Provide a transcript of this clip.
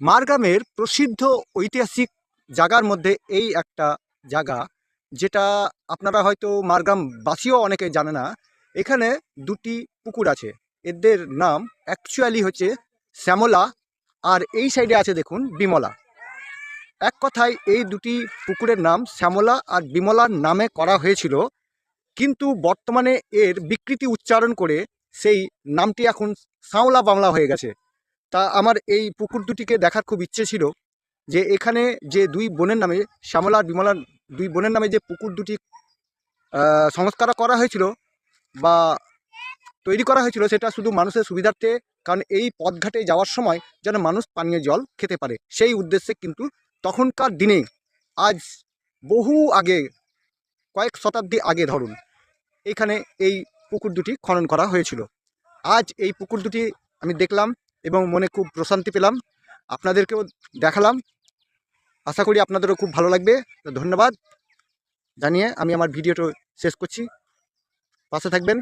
মারগ্রামের প্রসিদ্ধ ঐতিহাসিক জায়গার মধ্যে এই একটা জায়গা, যেটা আপনারা হয়তো মারগ্রামবাসীও অনেকে জানে না। এখানে দুটি পুকুর আছে। এদের নাম অ্যাকচুয়ালি হচ্ছে শ্যামলা, আর এই সাইডে আছে দেখুন বিমলা। এক কথায় এই দুটি পুকুরের নাম শ্যামলা আর বিমলার নামে করা হয়েছিল, কিন্তু বর্তমানে এর বিকৃতি উচ্চারণ করে সেই নামটি এখন সাঁওলা বাংলা হয়ে গেছে। তা আমার এই পুকুর দুটিকে দেখার খুব ইচ্ছে ছিল, যে এখানে যে দুই বোনের নামে শ্যামলা আর বিমলার দুই বোনের নামে যে পুকুর দুটি সংস্কার করা হয়েছিল বা তৈরি করা হয়েছিল, সেটা শুধু মানুষের সুবিধার্থে, কারণ এই পথঘাটে যাওয়ার সময় যেন মানুষ পানীয় জল খেতে পারে সেই উদ্দেশ্যে। কিন্তু তখনকার দিনে, আজ বহু আগে, কয়েক শতাব্দী আগে ধরুন, এইখানে এই পুকুর দুটি খনন করা হয়েছিল। আজ এই পুকুর দুটি আমি দেখলাম এবং মনে খুব প্রশান্তি পেলাম, আপনাদেরকেও দেখালাম। আশা করি আপনাদেরও খুব ভালো লাগবে। তো ধন্যবাদ জানিয়ে আমি আমার ভিডিওটা শেষ করছি। পাশে থাকবেন।